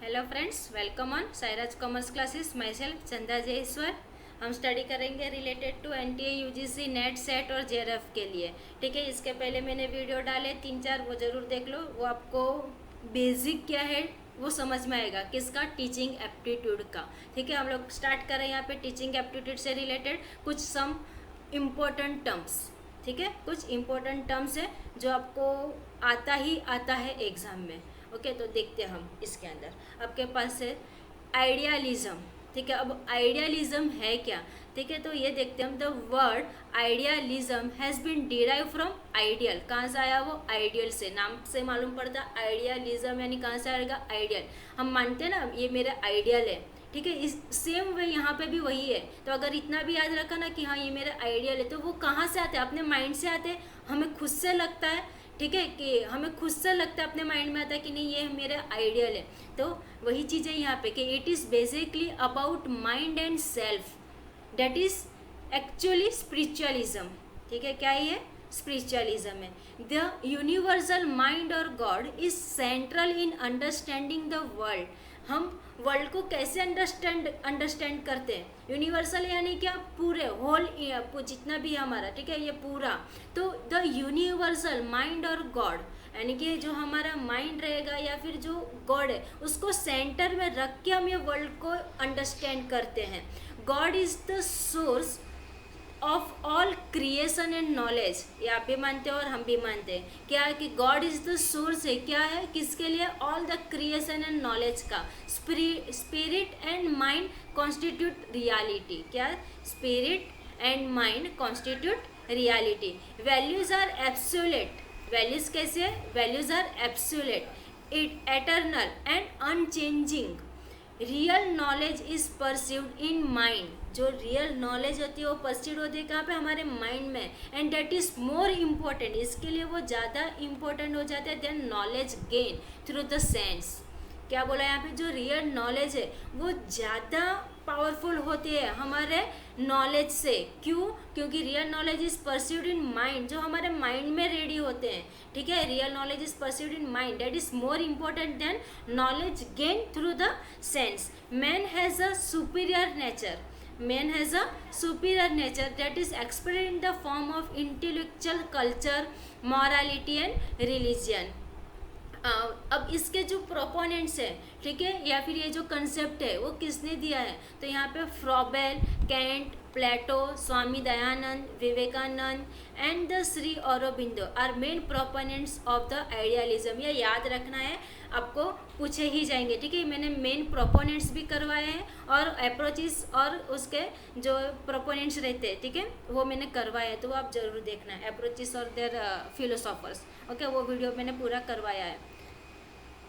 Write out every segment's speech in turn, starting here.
Hello friends, welcome on Sairaj commerce classes. My self Chanda Jayeshwar. हम study करेंगे related to NTA UGC NET SET और JRF के लिए। ठीक है, इसके पहले मैंने वीडियो डाले 3-4, वो ज़रूर देख लो। वो आपको बेसिक क्या है वो समझ में आएगा, किसका, टीचिंग एप्टीट्यूड का। ठीक है, हम लोग स्टार्ट करें यहाँ पे टीचिंग एप्टीट्यूड से रिलेटेड कुछ सम इम्पोर्टेंट टर्म्स। ठीक है, कुछ इम्पोर्टेंट टर्म्स है जो आपको आता है एग्जाम में। ओके, तो देखते हैं हम इसके अंदर। आपके पास है आइडियलिज्म। ठीक है, अब आइडियलिज्म है क्या? ठीक है, तो ये देखते हैं हम। The word idealism has been derive from ideal. कहाँ से आया वो? आइडियल से। नाम से मालूम पड़ता आइडियलिज्म, यानी कहाँ से आएगा? आइडियल। हम मानते हैं ना ये मेरा आइडियल है। ठीक है, इस सेम वे यहाँ पे भी वही है। तो अगर इतना भी याद रखा ना कि हाँ ये मेरा आइडियल है, तो वो कहाँ से आते हैं? अपने माइंड से आते हैं, हमें खुद से लगता है। ठीक है, कि हमें खुद से लगता है, अपने माइंड में आता है कि नहीं ये मेरा आइडियल है। तो वही चीज़ है यहाँ पे कि it is basically about mind and self, that is actually spiritualism. ठीक है, क्या ये स्पिरिचुअलिज्म है? द यूनिवर्सल माइंड और God is central in understanding the world. हम वर्ल्ड को कैसे अंडरस्टैंड करते हैं? यूनिवर्सल यानी क्या? पूरे होल, जितना भी हमारा, ठीक है, ये पूरा। तो द यूनिवर्सल माइंड और गॉड, यानी कि जो हमारा माइंड रहेगा या फिर जो गॉड है, उसको सेंटर में रख के हम ये वर्ल्ड को अंडरस्टैंड करते हैं। God is the source of all creation and knowledge. ये आप भी मानते हो और हम भी मानते हैं। क्या है कि गॉड इज द सोर्स है, क्या है, किसके लिए? All the creation and knowledge का। Spirit and mind constitute reality. क्या? Spirit and mind constitute reality. Values are absolute. Values कैसे है? Values are absolute, it eternal and unchanging. Real knowledge is perceived in mind. जो real knowledge होती है वो perceived होती है कहाँ पे? हमारे माइंड में। And that is more important, इसके लिए वो ज़्यादा इम्पोर्टेंट हो जाता है then knowledge gain through the sense. क्या बोला यहाँ पे? जो रियल नॉलेज है वो ज़्यादा पावरफुल होती है हमारे नॉलेज से। क्यों? क्योंकि real knowledge is perceived in mind, जो हमारे माइंड में रेडी होते हैं। ठीक है, real knowledge is perceived in mind, that is more important then knowledge gain through the sense. Man has a superior nature. Man has a superior nature that is expressed in the form of intellectual culture, morality and religion. अब इसके जो proponents हैं, ठीक है, या फिर ये जो कंसेप्ट है वो किसने दिया है? तो यहाँ पे Froebel, Kant, Plato, Swami Dayanand, Vivekananda and the Shri Aurobindo are main proponents of the idealism. ये याद रखना है, आपको पूछे ही जाएंगे। ठीक है, मैंने मेन प्रोपोनेंट्स भी करवाए हैं और अप्रोचेस और उसके जो प्रोपोनेंट्स रहते हैं, ठीक है, वो मैंने करवाया है। तो वो आप जरूर देखना है, अप्रोचेस और देयर फिलोसोफर्स। ओके, वो वीडियो मैंने पूरा करवाया है।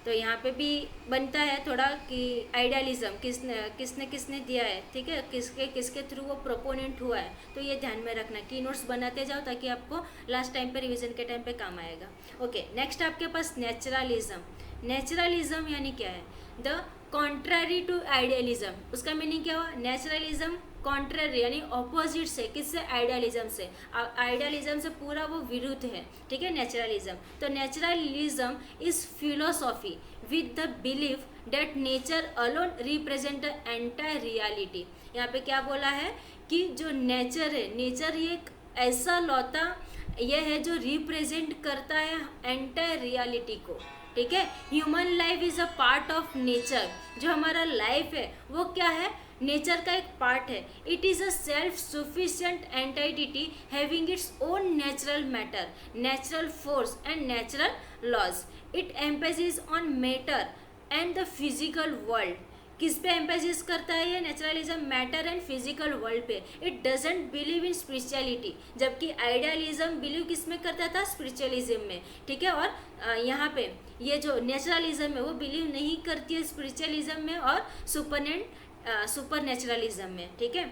तो यहाँ पे भी बनता है थोड़ा कि आइडियलिज्म किसने दिया है। ठीक है, किसके थ्रू वो प्रोपोनेंट हुआ है। तो ये ध्यान में रखना, की नोट्स बनाते जाओ ताकि आपको लास्ट टाइम पे रिवीजन के टाइम पे काम आएगा। ओके, नेक्स्ट आपके पास नेचुरलिज्म। नेचुरलिज्म यानी क्या है? The contrary to idealism. उसका मीनिंग क्या हुआ? नेचुरलिज्म कॉन्ट्ररी यानी ऑपोजिट से, किससे? आइडियलिज्म से। आइडियलिज्म से पूरा वो विरुद्ध है। ठीक है, नेचुरलिज्म। तो naturalism is philosophy with the belief that nature alone represent the entire reality. यहाँ पे क्या बोला है कि जो नेचर है, नेचर ये एक ऐसा लौता यह है जो रिप्रेजेंट करता है एंटायर रियलिटी को। ठीक है, human life is a part of nature. जो हमारा लाइफ है वो क्या है? नेचर का एक पार्ट है। It is a self sufficient entity having its own natural matter, natural force and natural laws. It emphasis on matter and the physical world. किस पे एम्फेसिस करता है ये naturalism? Matter and physical world पे। It doesn't believe in spirituality, जबकि idealism believe किस में करता था? स्पिरिचुअलिज्म में। ठीक है, और यहाँ पे ये जो नेचुरलिज्म है वो बिलीव नहीं करती है स्पिरिचुअलिज्म में और सुपर नेचुरलिज्म में। ठीक है,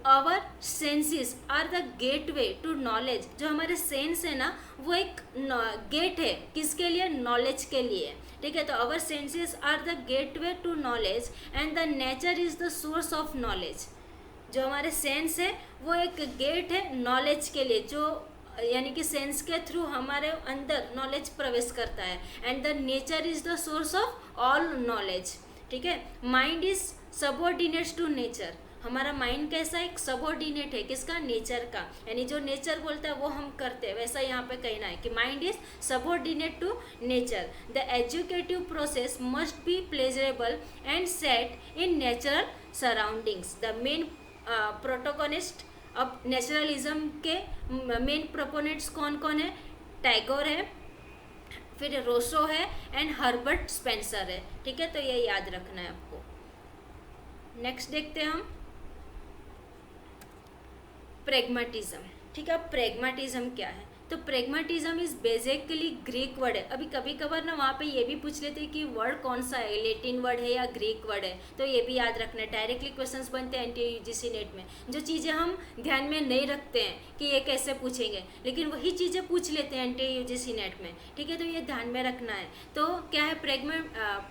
our senses are the gateway to knowledge. जो हमारे सेंस है ना वो एक गेट है, किसके लिए? नॉलेज के लिए। ठीक है, तो our senses are the gateway to knowledge and the nature is the source of knowledge. जो हमारे सेंस है वो एक गेट है नॉलेज के लिए, जो यानी कि सेंस के थ्रू हमारे अंदर नॉलेज प्रवेश करता है। And the nature is the source of all knowledge. ठीक है। Mind is subordinates to nature, हमारा माइंड कैसा एक सबऑर्डिनेट है किसका, नेचर का, यानी जो नेचर बोलता है वो हम करते हैं, वैसा यहाँ पे कहना है कि mind is subordinate to nature. The educative process must be pleasurable and set in natural surroundings. The main protagonist अब नेचुरलिज्म के मेन प्रोपोनेंट्स कौन कौन है, टैगोर है, फिर रोसो है एंड हर्बर्ट स्पेंसर है, ठीक है। तो ये याद रखना है आपको। नेक्स्ट देखते हैं हम प्रेग्मेटिज्म, ठीक है। प्रेग्मेटिज्म क्या है, तो प्रेग्मेटिज्म इज बेसिकली ग्रीक वर्ड है। अभी कभी कभार ना वहाँ पे ये भी पूछ लेते हैं कि वर्ड कौन सा है, लेटिन वर्ड है या ग्रीक वर्ड है, तो ये भी याद रखना है। डायरेक्टली क्वेश्चंस बनते हैं एनटीए यूजीसी नेट में, जो चीज़ें हम ध्यान में नहीं रखते हैं कि ये कैसे पूछेंगे, लेकिन वही चीज़ें पूछ लेते हैं एनटीए यूजीसी नेट में, ठीक है। तो ये ध्यान में रखना है। तो क्या है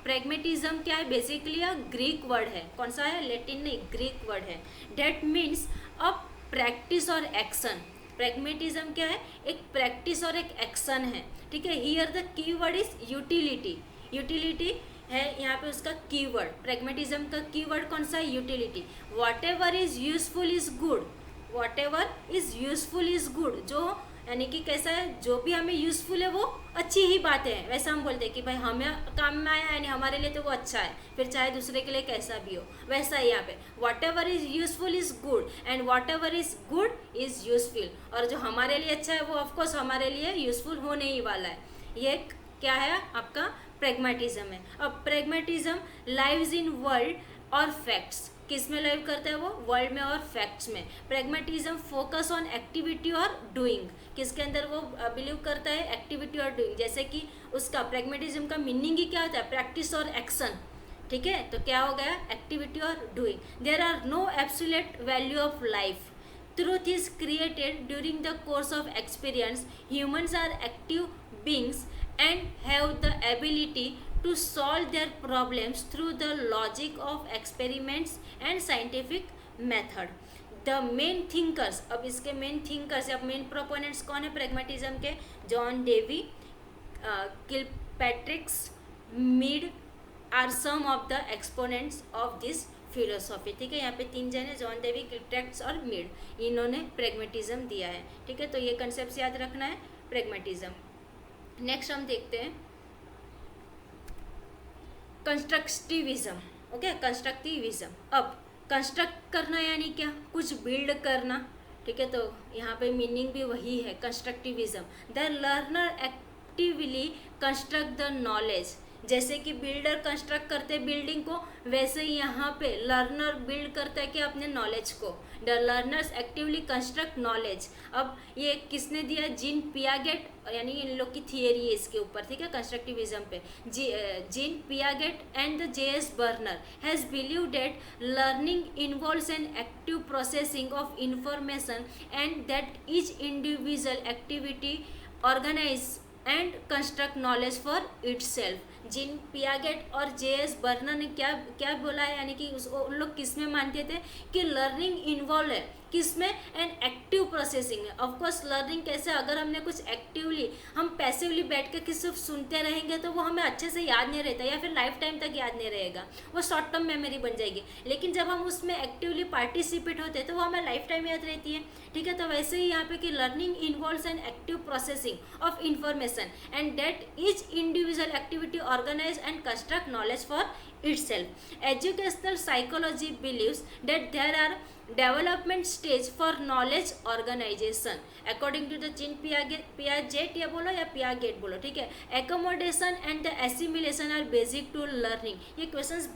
प्रेग्मेटिज्म, क्या है, बेसिकली अ ग्रीक वर्ड है। कौन सा है, लेटिन नहीं, ग्रीक वर्ड है। डेट मीन्स अ प्रैक्टिस और एक्शन। प्रेग्मेटिज्म क्या है, एक प्रैक्टिस और एक एक्शन है, ठीक है। Here the key word is utility, utility है यहाँ पे उसका कीवर्ड। प्रेग्मेटिज्म का कीवर्ड कौन सा है, utility. What ever is useful is good, what ever is useful is good, जो यानी कि कैसा है, जो भी हमें यूजफुल है वो अच्छी ही बातें हैं, वैसा हम बोलते हैं कि भाई हमें काम में आया यानी हमारे लिए तो वो अच्छा है, फिर चाहे दूसरे के लिए कैसा भी हो, वैसा ही यहाँ पे what ever is useful is good and what ever is good is useful. और जो हमारे लिए अच्छा है वो ऑफकोर्स हमारे लिए यूजफुल होने ही वाला है। ये क्या है आपका प्रेग्मेटिज्म है। अब प्रेग्मेटिज्म लाइव्स इन वर्ल्ड और फैक्ट्स, किस में लाइव करता है वो, वर्ल्ड में और फैक्ट्स में। प्रेग्मेटिज्म फोकस ऑन एक्टिविटी और डूइंग, किसके अंदर वो बिलीव करता है, एक्टिविटी और डूइंग। जैसे कि उसका प्रेग्मेटिज्म का मीनिंग ही क्या होता है, प्रैक्टिस और एक्शन, ठीक है। तो क्या हो गया, एक्टिविटी और doing. There are no absolute value of life, truth is created during the course of experience. Humans are active beings and have the ability to solve their problems through the logic of experiments and scientific method. The main thinkers, अब इसके main thinkers या main proponents कौन है pragmatism के, John Dewey, Kilpatricks, Mead are some of the exponents of this philosophy, ठीक है। यहाँ पे 3 जन है, जॉन डेवी, किलपैट्रिक्स और मीड, इन्होंने प्रेग्मेटिज्म दिया है, ठीक है। तो ये कंसेप्ट याद रखना है प्रेग्मेटिज्म। नेक्स्ट हम देखते हैं कंस्ट्रक्टिविज्म, ओके। कंस्ट्रक्टिविज्म, अब कंस्ट्रक्ट करना यानी क्या, कुछ बिल्ड करना, ठीक है। तो यहाँ पे मीनिंग भी वही है constructivism. The learner actively construct the knowledge, जैसे कि बिल्डर कंस्ट्रक्ट करते हैं बिल्डिंग को, वैसे ही यहाँ पे लर्नर बिल्ड करता है कि अपने नॉलेज को। The learners actively construct knowledge, अब ये किसने दिया, जीन पियागेट, यानी इन लोग की थियरी है इसके ऊपर, ठीक है, कंस्ट्रक्टिविज्म पे। Jean Piaget and the J.S. Bruner has believe that learning involves an active processing of information and that each individual activity organize and construct knowledge for itself. Jean Piaget और J.S. Burner ने क्या क्या बोला है, यानी कि उन लोग किस में मानते थे कि लर्निंग इन्वॉल्व है, किसमें, एंड एक्टिव प्रोसेसिंग है। ऑफकोर्स लर्निंग कैसे, अगर हमने कुछ एक्टिवली, हम पैसिवली बैठ के किसी सुनते रहेंगे तो वो हमें अच्छे से याद नहीं रहता या फिर लाइफ टाइम तक याद नहीं रहेगा, वो शॉर्ट टर्म मेमोरी बन जाएगी। लेकिन जब हम उसमें एक्टिवली पार्टिसिपेट होते हैं तो वो हमें लाइफ टाइम याद रहती है, ठीक है। तो वैसे ही यहाँ पे कि learning involves an active processing of information and that each individual activity organize and construct knowledge for itself. Educational psychology believes that there are development stage for knowledge organization according to the Jean Piaget, या बोलो या Piaget बोलो, ठीक है। Accommodation and the assimilation are basic to learning, ये questions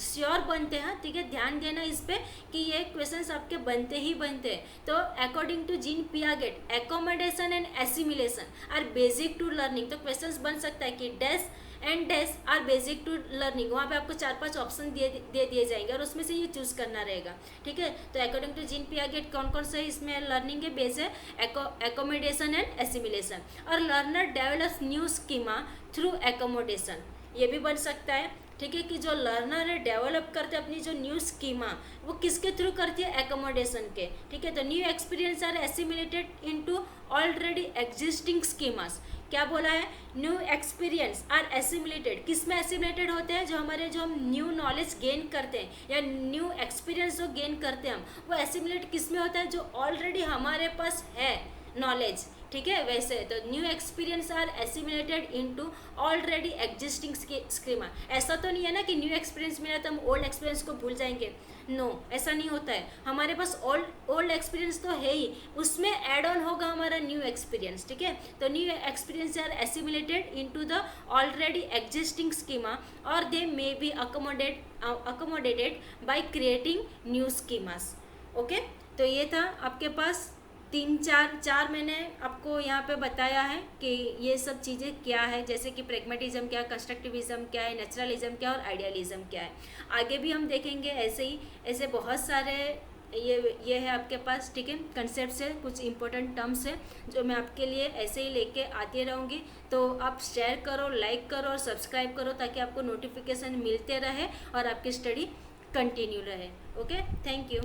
sure बनते हैं, ठीक है। ध्यान देना इस पे कि ये क्वेश्चंस आपके बनते ही बनते हैं। तो according to Jean Piaget, accommodation and assimilation are basic to learning, तो क्वेश्चंस बन सकता है कि dash and dash are basic to learning, वहाँ पे आपको 4-5 ऑप्शन दे दिए जाएंगे और उसमें से ये चूज करना रहेगा, ठीक है। तो अकॉर्डिंग टू जीन पियागेट कौन कौन से इसमें लर्निंग के बेस है, एकोमोडेशन एंड एसिमिलेशन। और learner develops new schema through accommodation, ये भी बन सकता है। ठीक है, कि जो लर्नर है डेवलप करते हैं अपनी जो न्यू स्कीमा, वो किसके थ्रू करती है, एकोमोडेशन के। ठीक है, तो new experience are assimilated into already existing schemas. क्या बोला है, न्यू एक्सपीरियंस आर एसिमिलेटेड, किस में एसिमिलेटेड होते हैं, जो हमारे जो हम न्यू नॉलेज गेन करते हैं या न्यू एक्सपीरियंस जो गेन करते हैं हम, वो एसिमिलेट किस में होता है, जो ऑलरेडी हमारे पास है नॉलेज। ठीक है, वैसे तो new experience are assimilated into already existing schema. ऐसा तो नहीं है ना कि न्यू एक्सपीरियंस मिला तो हम ओल्ड एक्सपीरियंस को भूल जाएंगे, नो ऐसा नहीं होता है। हमारे पास ओल्ड एक्सपीरियंस तो है ही, उसमें एड ऑन होगा हमारा न्यू एक्सपीरियंस। ठीक है, तो new experience are assimilated into the already existing schema और they may be accommodated by creating new schemas. Okay, तो ये था आपके पास चार मैंने आपको यहाँ पे बताया है कि ये सब चीज़ें क्या है, जैसे कि प्रेगमेटिज्म क्या है, कंस्ट्रक्टिविज्म क्या है, नेचुरलिज्म क्या है और आइडियलिज्म क्या है। आगे भी हम देखेंगे ऐसे बहुत सारे ये है आपके पास। ठीक है, कंसेप्ट है, कुछ इंपॉर्टेंट टर्म्स है जो मैं आपके लिए ऐसे ही लेके आती रहूँगी। तो आप शेयर करो, लाइक करो और सब्सक्राइब करो ताकि आपको नोटिफिकेशन मिलते रहे और आपकी स्टडी कंटिन्यू रहे। Okay, thank you.